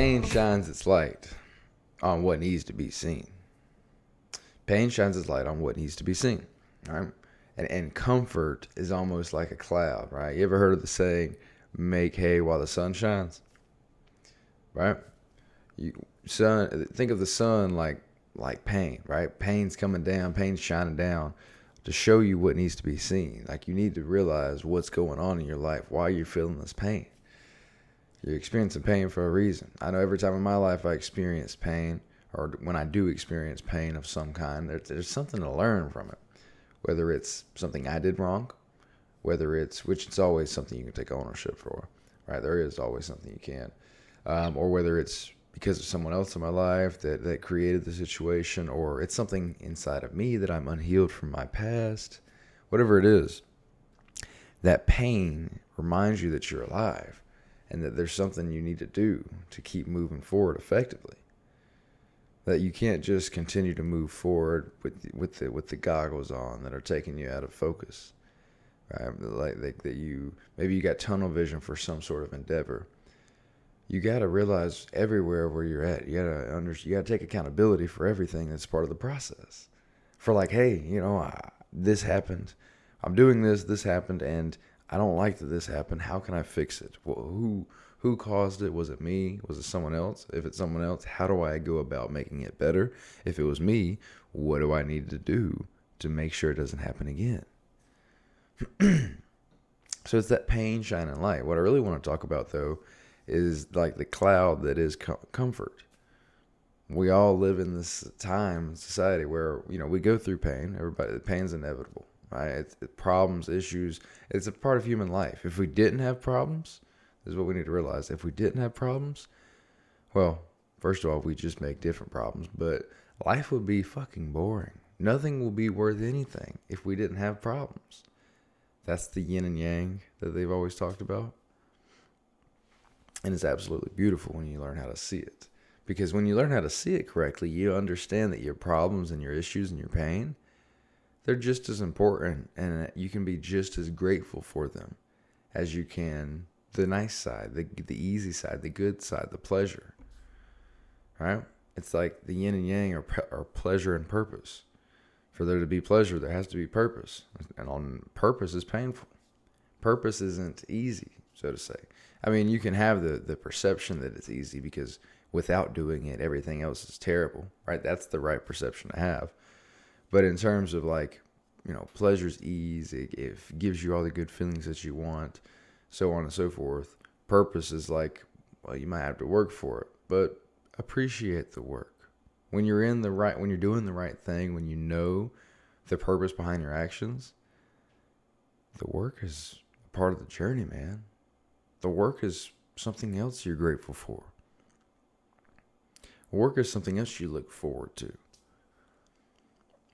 Pain shines its light on what needs to be seen. Pain shines its light on what needs to be seen. Right? And comfort is almost like a cloud, right? You ever heard of the saying, make hay while the sun shines? Right? Think of the sun like pain, right? Pain's coming down, pain's shining down to show you what needs to be seen. Like, you need to realize what's going on in your life, why you're feeling this pain. You're experiencing pain for a reason. I know every time in my life I experience pain, or when I do experience pain of some kind, there's something to learn from it. Whether it's something I did wrong, which it's always something you can take ownership for, right? There is always something you can. Or whether it's because of someone else in my life that created the situation, or it's something inside of me that I'm unhealed from my past. Whatever it is, that pain reminds you that you're alive and that there's something you need to do to keep moving forward effectively. That you can't just continue to move forward with the goggles on that are taking you out of focus, right? Like that maybe you got tunnel vision for some sort of endeavor. You got to realize everywhere where you're at, you got to take accountability for everything that's part of the process. For like, hey, this happened. I'm doing this. This happened, and I don't like that this happened. How can I fix it? Well, who caused it? Was it me? Was it someone else? If it's someone else, how do I go about making it better? If it was me, what do I need to do to make sure it doesn't happen again? So it's that pain shining light. What I really want to talk about, though, is like the cloud that is comfort. We all live in this time, society, where we go through pain. The pain's inevitable, right? It's problems, issues. It's a part of human life. If we didn't have problems, this is what we need to realize. If we didn't have problems, well, first of all, we just make different problems. But life would be fucking boring. Nothing will be worth anything if we didn't have problems. That's the yin and yang that they've always talked about. And it's absolutely beautiful when you learn how to see it. Because when you learn how to see it correctly, you understand that your problems and your issues and your pain, they're just as important, and you can be just as grateful for them as you can the nice side, the easy side, the good side, the pleasure. Right? It's like the yin and yang are pleasure and purpose. For there to be pleasure, there has to be purpose. And on purpose is painful. Purpose isn't easy, so to say. I mean, you can have the perception that it's easy because without doing it, everything else is terrible, right? That's the right perception to have. But in terms of pleasure's ease, it gives you all the good feelings that you want, so on and so forth. Purpose is like, well, you might have to work for it, but appreciate the work. When you're doing the right thing, when you know the purpose behind your actions, the work is part of the journey, man. The work is something else you're grateful for. Work is something else you look forward to.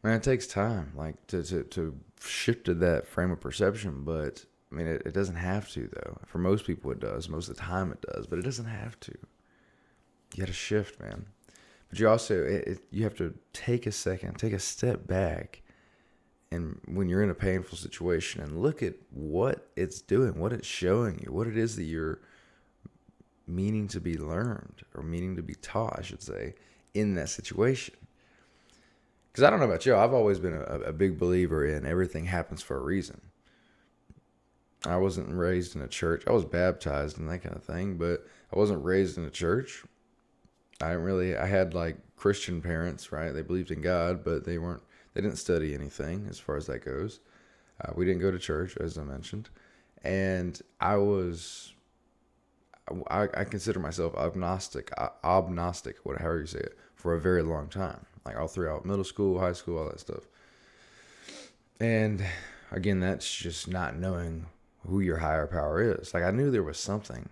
Man, it takes time, to shift to that frame of perception, but I mean, it doesn't have to, though. For most people, it does. Most of the time, it does, but it doesn't have to. You got to shift, man. But you also, you have to take a second, take a step back, and when you're in a painful situation, and look at what it's doing, what it's showing you, what it is that you're meaning to be learned, or meaning to be taught, I should say, in that situation. Because I don't know about you, I've always been a big believer in everything happens for a reason. I wasn't raised in a church. I was baptized and that kind of thing, but I wasn't raised in a church. I had Christian parents, right? They believed in God, but they didn't study anything as far as that goes. We didn't go to church, as I mentioned. And I consider myself agnostic, however you say it, for a very long time. Like all throughout middle school, high school, all that stuff. And again, that's just not knowing who your higher power is. Like, I knew there was something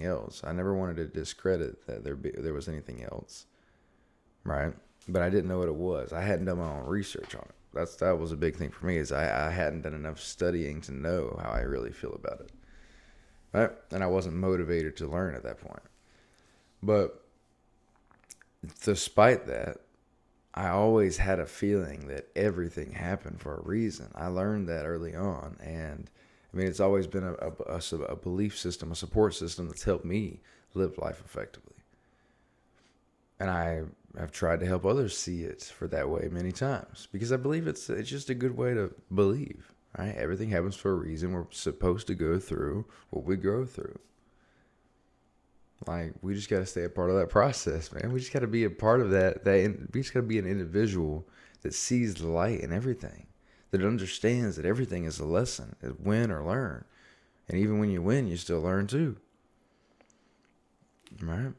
else. I never wanted to discredit that there was anything else, right? But I didn't know what it was. I hadn't done my own research on it. That was a big thing for me, is I hadn't done enough studying to know how I really feel about it, right? And I wasn't motivated to learn at that point. But despite that, I always had a feeling that everything happened for a reason. I learned that early on, and I mean, it's always been a belief system, a support system that's helped me live life effectively. And I have tried to help others see it for that way many times because I believe it's just a good way to believe, right? Everything happens for a reason. We're supposed to go through what we go through. Like, we just got to stay a part of that process, man. We just got to be a part of that. We just got to be an individual that sees the light in everything, that understands that everything is a lesson, is win or learn. And even when you win, you still learn too, right?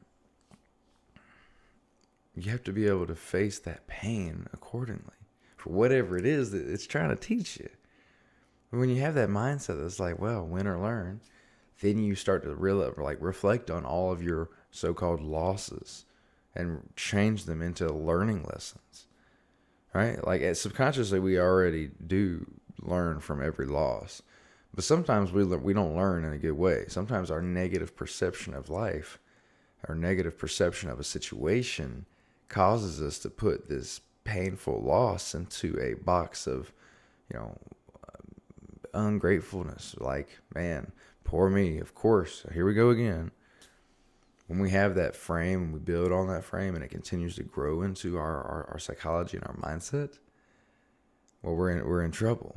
You have to be able to face that pain accordingly for whatever it is that it's trying to teach you. When you have that mindset that's like, well, win or learn, then you start to reflect on all of your so-called losses and change them into learning lessons, right? Like, subconsciously, we already do learn from every loss, but sometimes we don't learn in a good way. Sometimes our negative perception of life, our negative perception of a situation, causes us to put this painful loss into a box of, you know, ungratefulness. Like, man, poor me. Of course, here we go again. When we have that frame and we build on that frame and it continues to grow into our psychology and our mindset, well, we're in trouble,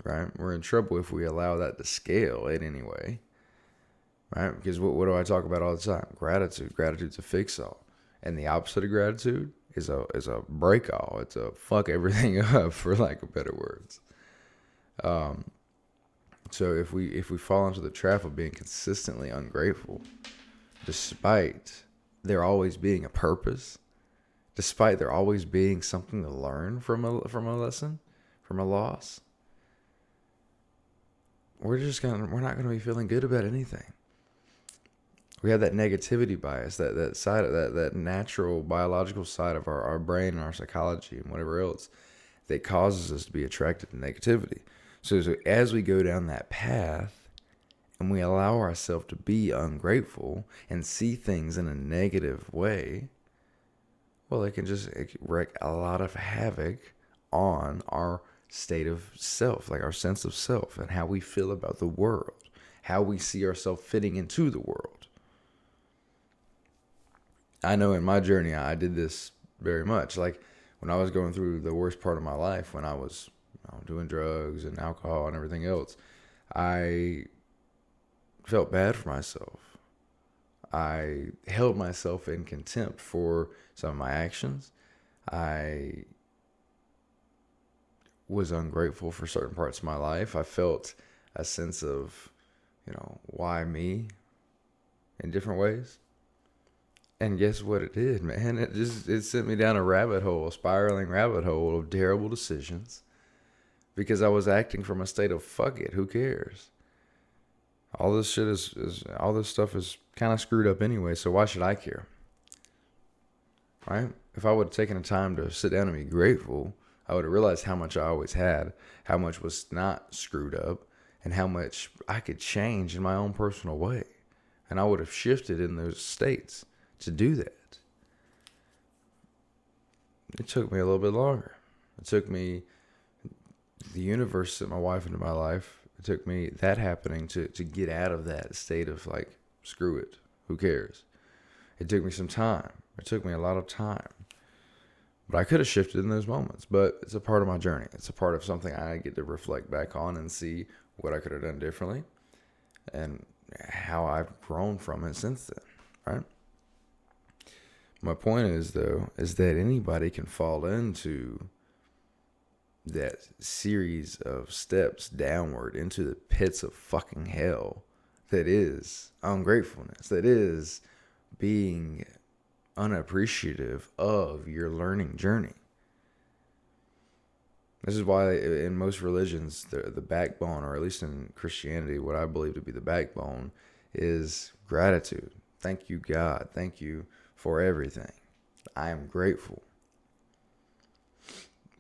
right? We're in trouble if we allow that to scale in any way, right? Because what do I talk about all the time? Gratitude. Gratitude's a fix-all. And the opposite of gratitude is a break-all. It's a fuck everything up, for lack of better words. So if we fall into the trap of being consistently ungrateful, despite there always being a purpose, despite there always being something to learn from a lesson, from a loss, we're not gonna be feeling good about anything. We have that negativity bias, that side of that natural biological side of our brain and our psychology and whatever else that causes us to be attracted to negativity. So as we go down that path and we allow ourselves to be ungrateful and see things in a negative way, well, it can wreak a lot of havoc on our state of self, like our sense of self and how we feel about the world, how we see ourselves fitting into the world. I know in my journey, I did this very much. Like, when I was going through the worst part of my life, when I was doing drugs and alcohol and everything else, I felt bad for myself. I held myself in contempt for some of my actions. I was ungrateful for certain parts of my life. I felt a sense of, why me in different ways. And guess what it did, man? It sent me down a spiraling rabbit hole of terrible decisions because I was acting from a state of fuck it, who cares? All this shit all this stuff is kind of screwed up anyway, so why should I care? Right? If I would have taken the time to sit down and be grateful, I would have realized how much I always had, how much was not screwed up, and how much I could change in my own personal way. And I would have shifted in those states to do that. It took me a little bit longer. It took me the universe sent my wife into my life. It took me that happening to get out of that state of like, screw it, who cares? It took me some time. It took me a lot of time. But I could have shifted in those moments. But it's a part of my journey. It's a part of something I get to reflect back on and see what I could have done differently and how I've grown from it since then, right? My point is that anybody can fall into that series of steps downward into the pits of fucking hell that is ungratefulness, that is being unappreciative of your learning journey. This is why in most religions, the backbone, or at least in Christianity, what I believe to be the backbone is gratitude. Thank you, God. Thank you for everything. I am grateful.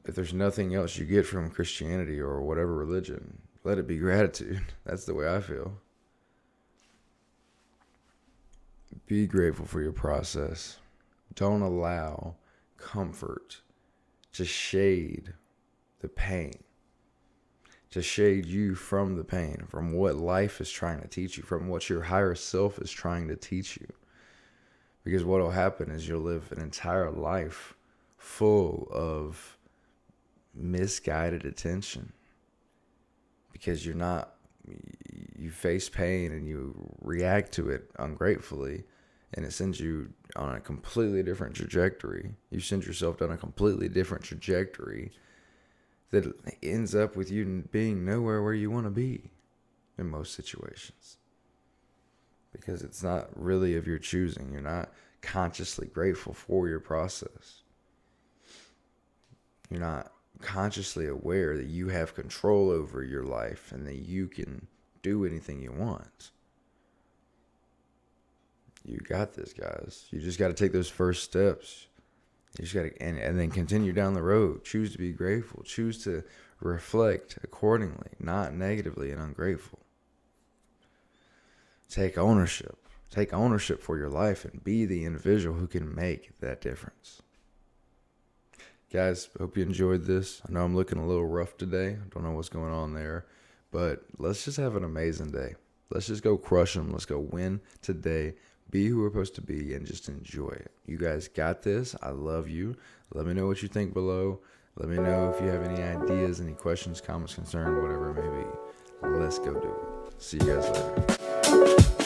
If there's nothing else you get from Christianity or whatever religion, let it be gratitude. That's the way I feel. Be grateful for your process. Don't allow comfort to shade the pain, to shade you from the pain, from what life is trying to teach you, from what your higher self is trying to teach you. Because what will happen is you'll live an entire life full of misguided attention, because you face pain and you react to it ungratefully, and it sends you on a completely different trajectory. You send yourself down a completely different trajectory that ends up with you being nowhere where you want to be in most situations, because it's not really of your choosing. You're not consciously grateful for your process. You're not consciously aware that you have control over your life and that you can do anything you want. You got this, guys. You just got to take those first steps. You just got to, and then continue down the road. Choose to be grateful. Choose to reflect accordingly, not negatively and ungrateful. Take ownership. Take ownership for your life and be the individual who can make that difference. Guys, hope you enjoyed this. I know I'm looking a little rough today. I don't know what's going on there, but let's just have an amazing day. Let's just go crush them. Let's go win today. Be who we're supposed to be and just enjoy it. You guys got this. I love you. Let me know what you think below. Let me know if you have any ideas, any questions, comments, concerns, whatever it may be. Let's go do it. See you guys later.